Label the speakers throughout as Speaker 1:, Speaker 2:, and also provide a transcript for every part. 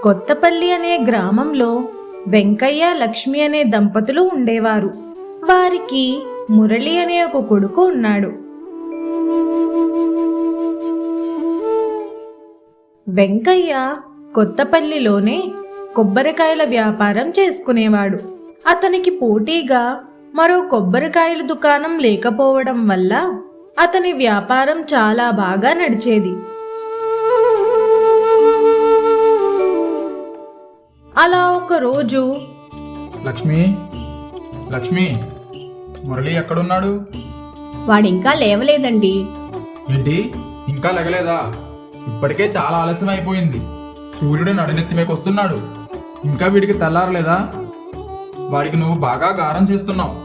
Speaker 1: కొత్తపల్లి అనే గ్రామంలో వెంకయ్య లక్ష్మి అనే దంపతులు ఉండేవారు. వారికి మురళి అనే ఒక కొడుకు ఉన్నాడు. వెంకయ్య కొత్తపల్లిలోనే కొబ్బరికాయల వ్యాపారం చేసుకునేవాడు. అతనికి పోటీగా మరో కొబ్బరికాయల దుకాణం లేకపోవడం వల్ల అతని వ్యాపారం చాలా బాగా నడిచేది. అలా ఒక రోజు,
Speaker 2: లక్ష్మి, మురళి ఎక్కడున్నాడు?
Speaker 3: వాడింకా లేవలేదండి.
Speaker 2: ఏంటి, ఇంకా లెగలేదా? ఇప్పటికే చాలా ఆలస్యం అయిపోయింది. సూర్యుడు నడునెత్తి మీకు వస్తున్నాడు. ఇంకా వీడికి తెల్లారలేదా? వాడికి నువ్వు బాగా గారం చేస్తున్నావు.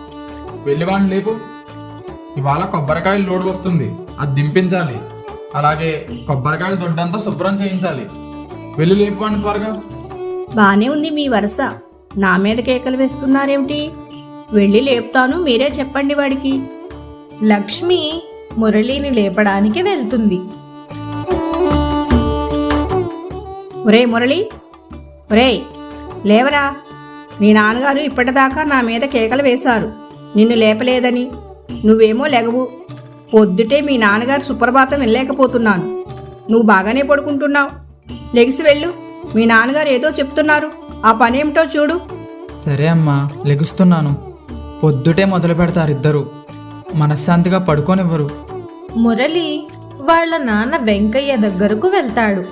Speaker 2: వెళ్ళి వాడిని లేపు. ఇవాళ కొబ్బరికాయలు లోడు వస్తుంది, అది దింపించాలి. అలాగే కొబ్బరికాయలు దొడ్డంతా శుభ్రం చేయించాలి. వెళ్ళి లేపు వాడిని త్వరగా.
Speaker 3: బానే ఉంది మీ వరస. నా మీద కేకలు వేస్తున్నారేమిటి? వెళ్ళి లేపుతాను, మీరే చెప్పండి వాడికి.
Speaker 1: లక్ష్మి మురళిని లేపడానికి వెళ్తుంది.
Speaker 3: ఒరే మురళి, ఒరేయ్ లేవరా. మీ నాన్నగారు ఇప్పటిదాకా నా మీద కేకలు వేశారు నిన్ను లేపలేదని. నువ్వేమో లెగవు. పొద్దుటే మీ నాన్నగారు సుప్రభాతం వెళ్ళలేకపోతున్నాను. నువ్వు బాగానే పడుకుంటున్నావు. లెగిసి వెళ్ళు. మీ నాన్నగారు ఏదో చెప్తున్నారు, ఆ పనేమిటో చూడు.
Speaker 4: సరే అమ్మా, లెగుస్తున్నాను. పొద్దుటే మొదలు పెడతారు ఇద్దరు. మనశ్శాంతిగా పడుకోనివ్వరు.
Speaker 1: మురళి వాళ్ళ నాన్న వెంకయ్య దగ్గరకు వెళ్తాడు.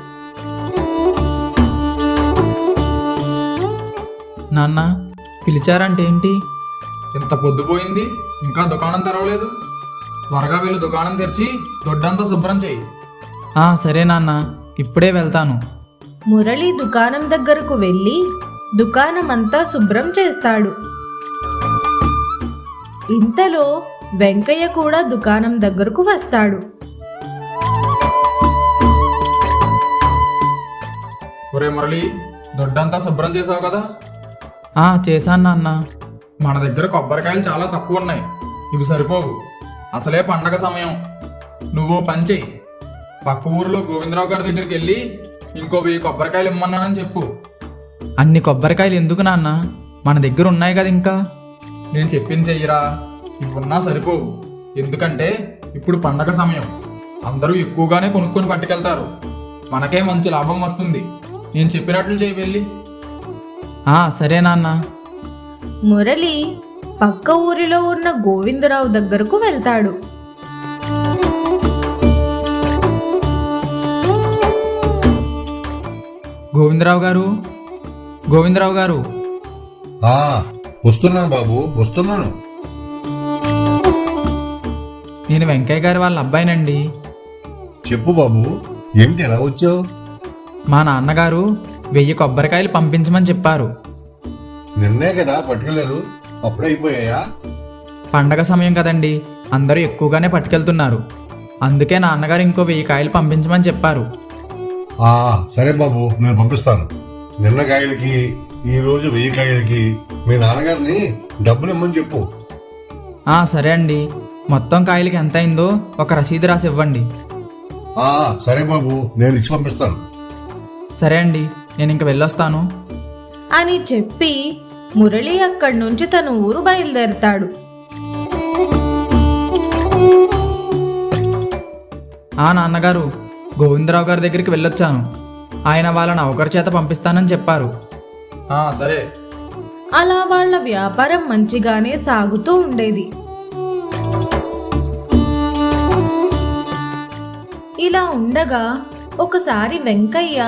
Speaker 4: నాన్న, పిలిచారంటే ఏంటి?
Speaker 2: ఇంత పొద్దుపోయింది, ఇంకా దుకాణం తెరవలేదు. త్వరగా వెళ్ళి దుకాణం తెరిచి దొడ్డంతా శుభ్రం చేయి.
Speaker 4: సరే నాన్న, ఇప్పుడే వెళ్తాను.
Speaker 1: మురళి దుకాణం దగ్గరకు వెళ్ళి దుకాణమంతా శుభ్రం చేస్తాడు. ఇంతలో వెంకయ్య కూడా దుకాణం దగ్గరకు వస్తాడు.
Speaker 2: ఒరే మురళి, దొడ్డంతా శుభ్రం చేసావు కదా?
Speaker 4: చేశాను నాన్న.
Speaker 2: మన దగ్గర కొబ్బరికాయలు చాలా తక్కువ ఉన్నాయి, ఇవి సరిపోవు. అసలే పండగ సమయం. నువ్వు పని చెయ్యి, పక్క ఊరిలో గోవిందరావు గారి దగ్గరికి వెళ్ళి ఇంకో 1000 కొబ్బరికాయలు ఇమ్మన్నానని చెప్పు.
Speaker 4: అన్ని కొబ్బరికాయలు ఎందుకు నాన్న? మన దగ్గర ఉన్నాయి కదా ఇంకా.
Speaker 2: నేను చెప్పింది చెయ్యరా, ఇవున్నా సరిపోవు. ఎందుకంటే ఇప్పుడు పండగ సమయం, అందరూ ఎక్కువగానే కొనుక్కొని పట్టుకెళ్తారు. మనకే మంచి లాభం వస్తుంది. నేను చెప్పినట్లు చేయి వెళ్ళి.
Speaker 4: సరే నాన్న.
Speaker 1: మురళి పక్క ఊరిలో ఉన్న గోవిందరావు దగ్గరకు వెళ్తాడు.
Speaker 4: గోవిందరావు గారు.
Speaker 5: వస్తున్నాను బాబు, వస్తున్నాను.
Speaker 4: నేను వెంకయ్య గారి వాళ్ళ అబ్బాయినండి.
Speaker 5: చెప్పు బాబు, ఏమిటి ఎలా వచ్చావు?
Speaker 4: మా నాన్నగారు 1000 కొబ్బరికాయలు పంపించమని చెప్పారు.
Speaker 5: నిన్నే కదా పట్టుకెళ్ళారు, అప్పుడే అయిపోయాయా?
Speaker 4: పండగ సమయం కదండి, అందరూ ఎక్కువగానే పట్టుకెళ్తున్నారు. అందుకే నాన్నగారు ఇంకో 1000 కాయలు పంపించమని చెప్పారు.
Speaker 5: సరే బాబు, నేను పంపిస్తాను. నిన్న కాయలకి ఈ రోజు 1000 కాయలకి మీ నాన్నగారిని డబ్బులు ఇమ్మని చెప్పు.
Speaker 4: సరే అండి. మొత్తం కాయలకి ఎంత అయిందో ఒక రసీదు రాసి ఇవ్వండి.
Speaker 5: సరే బాబు, నేను ఇచ్చి పంపిస్తాను.
Speaker 4: సరే అండి, నేను ఇంక వెళ్ళొస్తాను
Speaker 1: అని చెప్పి మురళి అక్కడి నుంచి తన ఊరు బయలుదేరతాడు.
Speaker 4: నాన్నగారు, గోవిందరావు గారి దగ్గరికి వెళ్ళొచ్చాను. ఆయన వాళ్ళని ఒకరి చేత పంపిస్తానని చెప్పారు.
Speaker 2: సరే.
Speaker 1: అలా వాళ్ళ వ్యాపారం మంచిగానే సాగుతూ ఉండేది. ఇలా ఉండగా ఒకసారి వెంకయ్య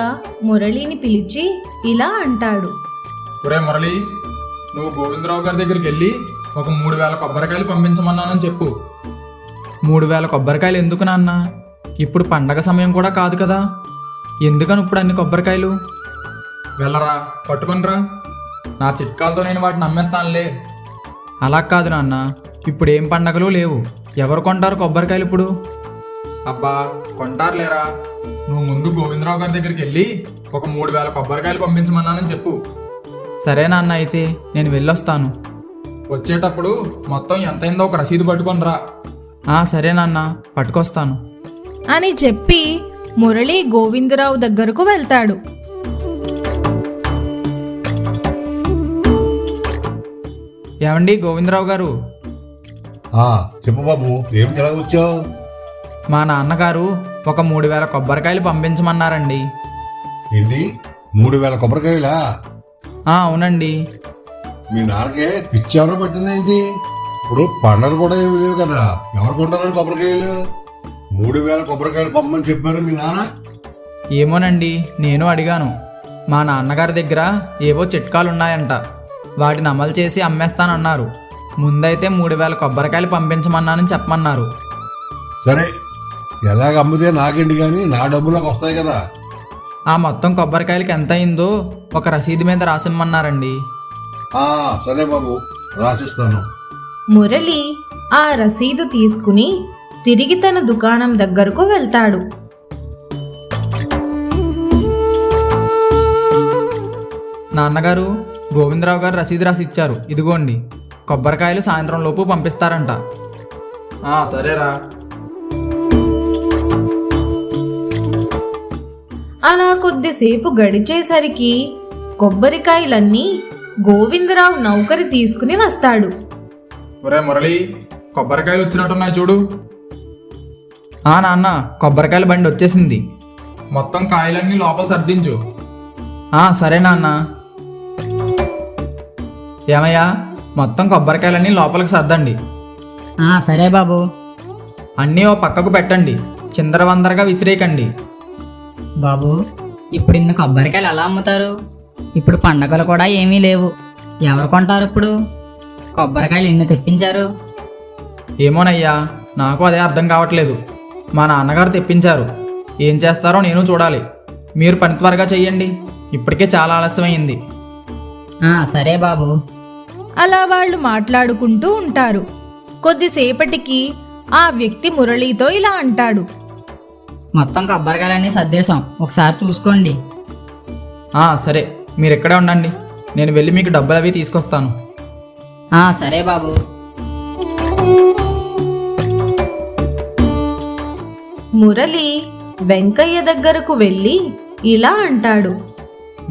Speaker 1: మురళిని పిలిచి ఇలా అంటాడు.
Speaker 2: ఒరే మురళి, నువ్వు గోవిందరావు గారి దగ్గరికి వెళ్ళి ఒక 3000 కొబ్బరికాయలు పంపించమన్నానని చెప్పు.
Speaker 4: 3000 కొబ్బరికాయలు ఎందుకు నాన్న? ఇప్పుడు పండగ సమయం కూడా కాదు కదా. ఎందుకని ఇప్పుడు అన్ని కొబ్బరికాయలు?
Speaker 2: వెళ్ళరా, పట్టుకొనిరా. నా చిట్కాలతో నేను వాటిని అమ్మేస్తానులే.
Speaker 4: అలా కాదు నాన్న, ఇప్పుడు ఏం పండగలు లేవు. ఎవరు కొంటారు కొబ్బరికాయలు ఇప్పుడు?
Speaker 2: అబ్బా, కొంటారులేరా. నువ్వు ముందు గోవిందరావు గారి దగ్గరికి వెళ్ళి ఒక 3000 కొబ్బరికాయలు పంపించమన్నానని చెప్పు.
Speaker 4: సరే నాన్న, అయితే నేను వెళ్ళొస్తాను.
Speaker 2: వచ్చేటప్పుడు మొత్తం ఎంతైందో ఒక రసీదు పట్టుకొనిరా.
Speaker 4: సరే నాన్న, పట్టుకొస్తాను
Speaker 1: అని చెప్పి మురళి గోవిందరావు దగ్గరకు వెళ్తాడు.
Speaker 4: ఏమండి గోవిందరావు గారు,
Speaker 5: చెప్పు బాబు, ఏమిటి ఎలా వచ్చావు?
Speaker 4: మా నాన్నగారు ఒక 3000 కొబ్బరికాయలు పంపించమన్నారండి.
Speaker 5: ఏంటి 3000 కొబ్బరికాయలా?
Speaker 4: అవునండి.
Speaker 5: మీ నాన్నకే పిచ్చి ఎవరో పట్టిందేంటి? ఇప్పుడు పండగలు కూడా ఏమి లేవు కదా, ఎవరు కొంటారని కొబ్బరికాయలు? 3000 కొబ్బరికాయలు పంపమని చెప్పారు మీ నాన్న?
Speaker 4: ఏమోనండి, నేను అడిగాను. మా నాన్నగారి దగ్గర ఏవో చిట్కాలు ఉన్నాయంట, వాటిని అమలు చేసి అమ్మేస్తానన్నారు. ముందైతే 3000 కొబ్బరికాయలు పంపించమన్నానని చెప్పమన్నారు.
Speaker 5: సరే, ఎలాగ అమ్మితే నాకేంటి కానీ నా డబ్బులకు వస్తాయి కదా.
Speaker 4: ఆ మొత్తం కొబ్బరికాయలకి ఎంత అయిందో ఒక రసీదు మీద రాసిమ్మన్నారండి.
Speaker 5: సరే బాబు, రాసిస్తాను.
Speaker 1: మురళి ఆ రసీదు తీసుకుని తిరిగి తన దుకాణం దగ్గరకు వెళ్తాడు.
Speaker 4: నాన్నగారు, గోవిందరావు గారు రసీదు రాసి ఇచ్చారు, ఇదిగోండి. కొబ్బరికాయలు సాయంత్రం లోపు పంపిస్తారంట.
Speaker 2: సరేరా.
Speaker 1: అలా కొద్దిసేపు గడిచేసరికి కొబ్బరికాయలన్నీ గోవిందరావు నౌకరి తీసుకుని వస్తాడు.
Speaker 2: ఒరే మురళి, కొబ్బరికాయలు వచ్చినట్టున్నాయి చూడు.
Speaker 4: నాన్న, కొబ్బరికాయల బండి వచ్చేసింది.
Speaker 2: మొత్తం కాయలన్నీ లోపల సర్దించు.
Speaker 4: సరే నాన్న. ఏమయ్యా, మొత్తం కొబ్బరికాయలన్నీ లోపలికి సర్దండి.
Speaker 3: సరే బాబు.
Speaker 4: అన్నీ ఓ పక్కకు పెట్టండి, చిందరవందరగా విసిరేయకండి.
Speaker 6: బాబు, ఇప్పుడు ఇన్ని కొబ్బరికాయలు ఎలా అమ్ముతారు? ఇప్పుడు పండగలు కూడా ఏమీ లేవు. ఎవరు కొంటారు ఇప్పుడు? కొబ్బరికాయలు ఎన్ని తెప్పించారు?
Speaker 4: ఏమోనయ్యా, నాకు అదే అర్థం కావట్లేదు. మా నాన్నగారు తెప్పించారు, ఏం చేస్తారో నేను చూడాలి. మీరు పని త్వరగా చెయ్యండి, ఇప్పటికే చాలా ఆలస్యమైంది.
Speaker 6: సరే బాబు.
Speaker 1: అలా వాళ్ళు మాట్లాడుకుంటూ ఉంటారు. కొద్దిసేపటికి ఆ వ్యక్తి మురళితో ఇలా అంటాడు.
Speaker 6: మొత్తం కొబ్బరికాయలన్నీ సర్దేశాం, ఒకసారి చూసుకోండి.
Speaker 4: సరే, మీరు ఇక్కడే ఉండండి, నేను వెళ్ళి మీకు డబ్బులు అవి తీసుకొస్తాను.
Speaker 6: సరే బాబు.
Speaker 1: మురళి వెంకయ్య దగ్గరకు వెళ్ళి ఇలా అంటాడు.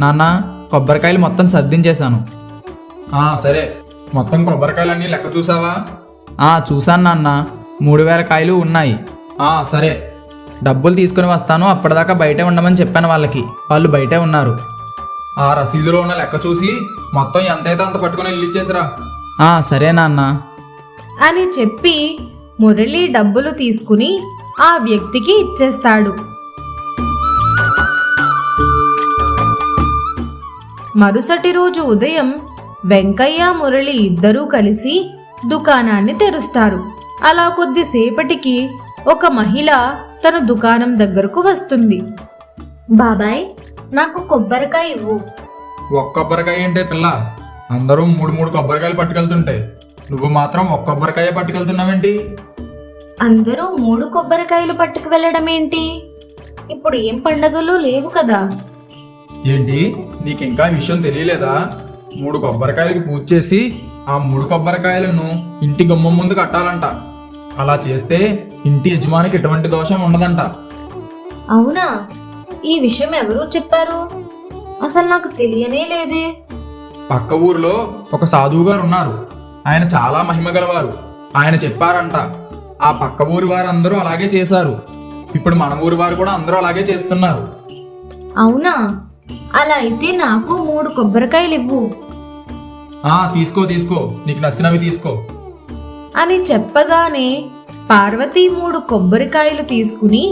Speaker 4: నాన్న, కొబ్బరికాయలు మొత్తం సర్దించేశాను.
Speaker 2: సరే, మొత్తం కొబ్బరికాయలన్నీ లెక్క చూసావా?
Speaker 4: చూశాను నాన్న, 3000 కాయలు ఉన్నాయి.
Speaker 2: సరే,
Speaker 4: డబ్బులు తీసుకుని వస్తాను, అప్పటిదాకా బయటే ఉండమని చెప్పాను వాళ్ళకి, వాళ్ళు బయటే ఉన్నారు.
Speaker 2: ఆ రసీదులో ఉన్న లెక్క చూసి మొత్తం ఎంతైతే అంత పట్టుకుని వెళ్ళి ఇచ్చేసిరా.
Speaker 4: సరే నాన్న
Speaker 1: అని చెప్పి మురళి డబ్బులు తీసుకుని ఆ వ్యక్తికి ఇచ్చేస్తాడు. మరుసటి రోజు ఉదయం వెంకయ్య మురళి ఇద్దరూ కలిసి దుకాణాన్ని తెరుస్తారు. అలా కొద్దిసేపటికి ఒక మహిళ తన దుకాణం దగ్గరకు వస్తుంది.
Speaker 7: బాబాయ్, నాకు కొబ్బరికాయ ఇవ్వు.
Speaker 2: ఒక్క కొబ్బరికాయ ఏంటే పిల్ల, అందరూ 3 కొబ్బరికాయలు పట్టుకెళ్తుంటే నువ్వు మాత్రం ఒక్క కొబ్బరికాయ పట్టుకెళ్తున్నావేంటి?
Speaker 7: అందరూ 3 కొబ్బరికాయలు పట్టుకు వెళ్ళడం ఏంటి? ఇప్పుడు ఏం పండగలు లేవు కదా.
Speaker 2: ఏంటి, నీకు ఇంకా విషయం తెలియలేదా? 3 కొబ్బరికాయలకి పూజ చేసి ఆ 3 కొబ్బరికాయలను ఇంటి గుమ్మం ముందు కట్టాలంట. అలా చేస్తే ఇంటి యజమానికి ఎటువంటి దోషం ఉండదంట.
Speaker 7: అవునా? ఈ విషయం ఎవరు చెప్పారు? అసలు నాకు తెలియనే లేదే.
Speaker 2: పక్క ఊరిలో ఒక సాధువు గారు ఉన్నారు. ఆయన చాలా మహిమ గలవారు. ఆయన చెప్పారంట. ఆ పక్క ఊరి వారందరూ అలాగే చేశారు. ఇప్పుడు మన ఊరి వారు కూడా అందరూ అలాగే చేస్తున్నారు.
Speaker 7: అవునా? అలా అయితే నాకు 3 కొబ్బరికాయలు ఇవ్వు.
Speaker 2: తీసుకో, నీకు నచ్చినవి తీసుకో
Speaker 1: అని చెప్పగానే పార్వతి 3 కొబ్బరికాయలు తీసుకుని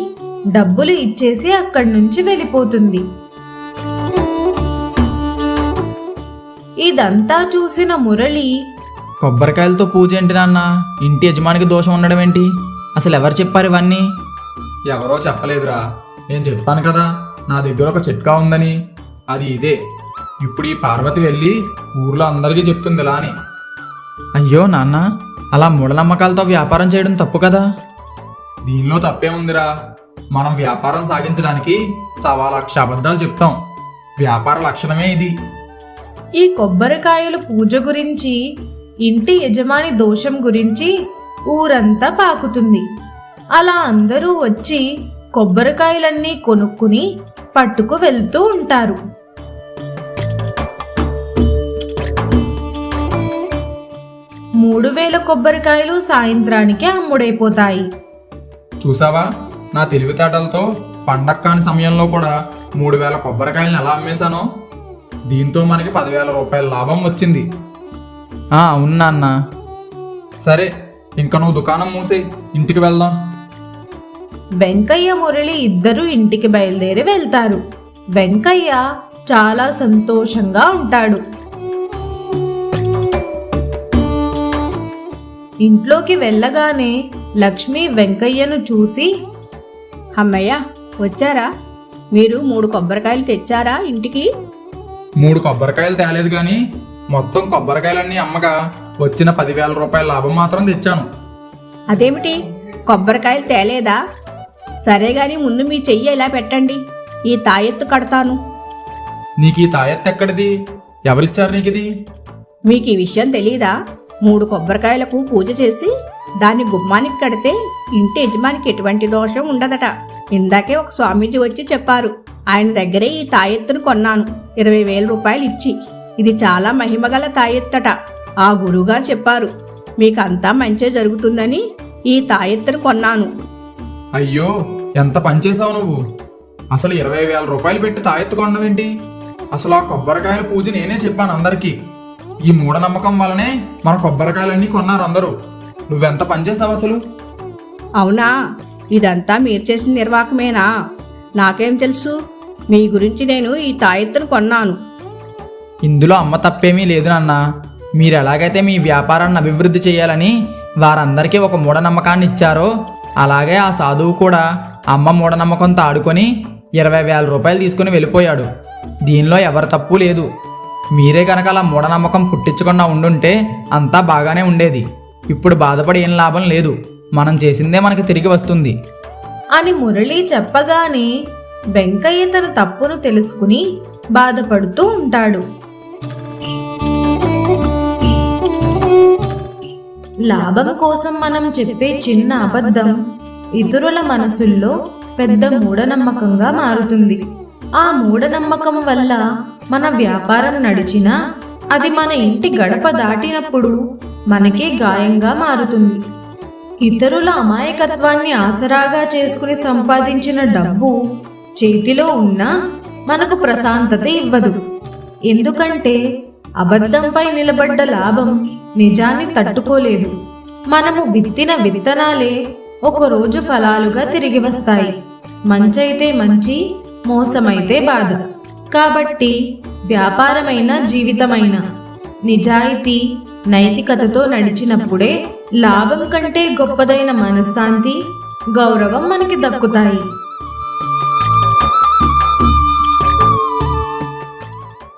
Speaker 1: డబ్బులు ఇచ్చేసి అక్కడి నుంచి వెళ్ళిపోతుంది. ఇదంతా చూసిన మురళి,
Speaker 4: కొబ్బరికాయలతో పూజ ఏంటి నాన్న? ఇంటి యజమానికి దోషం ఉండడం ఏంటి? అసలు ఎవరు చెప్పారు ఇవన్నీ?
Speaker 2: ఎవరో చెప్పలేదురా, నేను చెప్పాను కదా నా దగ్గర ఒక చిట్కా ఉందని. అది ఇదే. ఇప్పుడు ఈ పార్వతి వెళ్ళి ఊర్లో అందరికీ చెప్తుంది ఇలా అని.
Speaker 4: అయ్యో నాన్న, అలా మూఢనమ్మకాలతో వ్యాపారం చేయడం తప్పు కదా.
Speaker 2: దీనిలో తప్పేముందిరా? మనం వ్యాపారం సాగించడానికి 1,00,000 అబద్ధాలు చెప్తాం. వ్యాపార లక్షణమే ఇది.
Speaker 1: ఈ కొబ్బరికాయల పూజ గురించి, ఇంటి యజమాని దోషం గురించి ఊరంతా పాకుతుంది. అలా అందరూ వచ్చి కొబ్బరికాయలన్నీ కొనుక్కుని పట్టుకు వెళ్తూ ఉంటారు. 3000 కొబ్బరికాయలు సాయంత్రానికి అమ్ముడైపోతాయి.
Speaker 2: చూసావా, నా తెలివితేటలతో పండగ కాని సమయంలో కూడా 3000 కొబ్బరికాయలను ఎలా అమ్మేశానో. దీంతో మనకి 10,000 రూపాయల లాభం వచ్చింది.
Speaker 4: అవును నాన్న.
Speaker 2: సరే, ఇంకా నువ్వు దుకాణం మూసేయ్, ఇంటికి వెళ్దాం.
Speaker 1: వెంకయ్య మురళి ఇద్దరూ ఇంటికి బయలుదేరి వెళ్తారు. వెంకయ్య చాలా సంతోషంగా ఉంటాడు. ఇంట్లోకి వెళ్ళగానే లక్ష్మి వెంకయ్యను చూసి,
Speaker 3: అమ్మయ్య వచ్చారా? మీరు 3 కొబ్బరికాయలు తెచ్చారా ఇంటికి?
Speaker 2: 3 కొబ్బరికాయలు తేలేదు గాని మొత్తం కొబ్బరికాయలన్నీ అమ్మగా వచ్చిన 10,000 రూపాయల లాభం మాత్రం తెచ్చాను.
Speaker 3: అదేమిటి, కొబ్బరికాయలు తేలేదా? సరే గాని ముందు మీ చెయ్యి ఇలా పెట్టండి, ఈ తాయెత్తు కడతాను.
Speaker 2: నీకు ఈ తాయెత్తు ఎక్కడిది? ఎవరిచ్చారు నీకు ఇది?
Speaker 3: మీకు ఈ విషయం తెలీదా? 3 కొబ్బరికాయలకు పూజ చేసి దాన్ని గుమ్మానికి కడితే ఇంటి యజమానికి ఎటువంటి దోషం ఉండదట. ఇందాకే ఒక స్వామీజీ వచ్చి చెప్పారు. ఆయన దగ్గరే ఈ తాయెత్తును కొన్నాను 20,000 రూపాయలు ఇచ్చి. ఇది చాలా మహిమగల తాయెత్తట. ఆ గురువుగారు చెప్పారు మీకంతా మంచే జరుగుతుందని ఈ తాయెత్తును కొన్నాను.
Speaker 2: అయ్యో, ఎంత పనిచేసావు నువ్వు. అసలు 20,000 రూపాయలు పెట్టి తాయెత్తు కొనవేంటి? అసలు ఆ కొబ్బరికాయల పూజ నేనే చెప్పాను అందరికీ. ఈ మూఢనమ్మకం వల్లనే మన కొబ్బరికాయలన్నీ కొన్నారు అందరూ. నువ్వెంత పనిచేసావు అసలు.
Speaker 3: అవునా, ఇదంతా మీరు చేసిన నిర్వాహకమేనా? నాకేం తెలుసు? మీ గురించి నేను ఈ తాయెత్తును కొన్నాను.
Speaker 4: ఇందులో అమ్మ తప్పేమీ లేదు నాన్న. మీరు ఎలాగైతే మీ వ్యాపారాన్ని అభివృద్ధి చేయాలని వారందరికీ ఒక మూఢనమ్మకాన్ని ఇచ్చారో, అలాగే ఆ సాధువు కూడా అమ్మ మూఢనమ్మకంతో ఆడుకొని 20,000 రూపాయలు తీసుకుని వెళ్ళిపోయాడు. దీనిలో ఎవరి తప్పు లేదు. మీరే కనుక అలా మూఢనమ్మకం పుట్టించకుండా ఉండుంటే అంతా బాగానే ఉండేది. ఇప్పుడు బాధపడి ఏం లాభం లేదు. మనం చేసిందే మనకి తిరిగి వస్తుంది
Speaker 1: అని మురళి చెప్పగానే వెంకయ్య తన తప్పును తెలుసుకుని బాధపడుతూ ఉంటాడు. లాభం కోసం మనం చెప్పే చిన్న అబద్ధం ఇతరుల మనసుల్లో పెద్ద మూఢనమ్మకంగా మారుతుంది. ఆ మూఢనమ్మకం వల్ల మన వ్యాపారం నడిచినా అది మన ఇంటి గడప దాటినప్పుడు మనకే గాయంగా మారుతుంది. ఇతరుల అమాయకత్వాన్ని ఆసరాగా చేసుకుని సంపాదించిన డబ్బు చేతిలో ఉన్నా మనకు ప్రశాంతత ఇవ్వదు. ఎందుకంటే అబద్ధంపై నిలబడ్డ లాభం నిజాన్ని తట్టుకోలేదు. మనము విత్తిన విత్తనాలే ఒకరోజు ఫలాలుగా తిరిగి వస్తాయి. మంచైతే మంచి, మోసమైతే బాధ. కాబట్టి వ్యాపారమైన జీవితమైన నిజాయితీ, నైతికతతో నడిచినప్పుడే లాభం కంటే గొప్పదైన మనశ్శాంతి, గౌరవం మనకి దక్కుతాయి.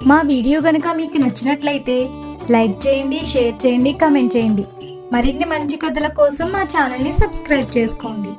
Speaker 8: మా వీడియో గనుక మీకు నచ్చినట్లయితే లైక్ చేయండి, షేర్ చేయండి, కామెంట్ చేయండి. మరిన్ని మంచి కథల కోసం మా ఛానల్ని సబ్స్క్రైబ్ చేసుకోండి.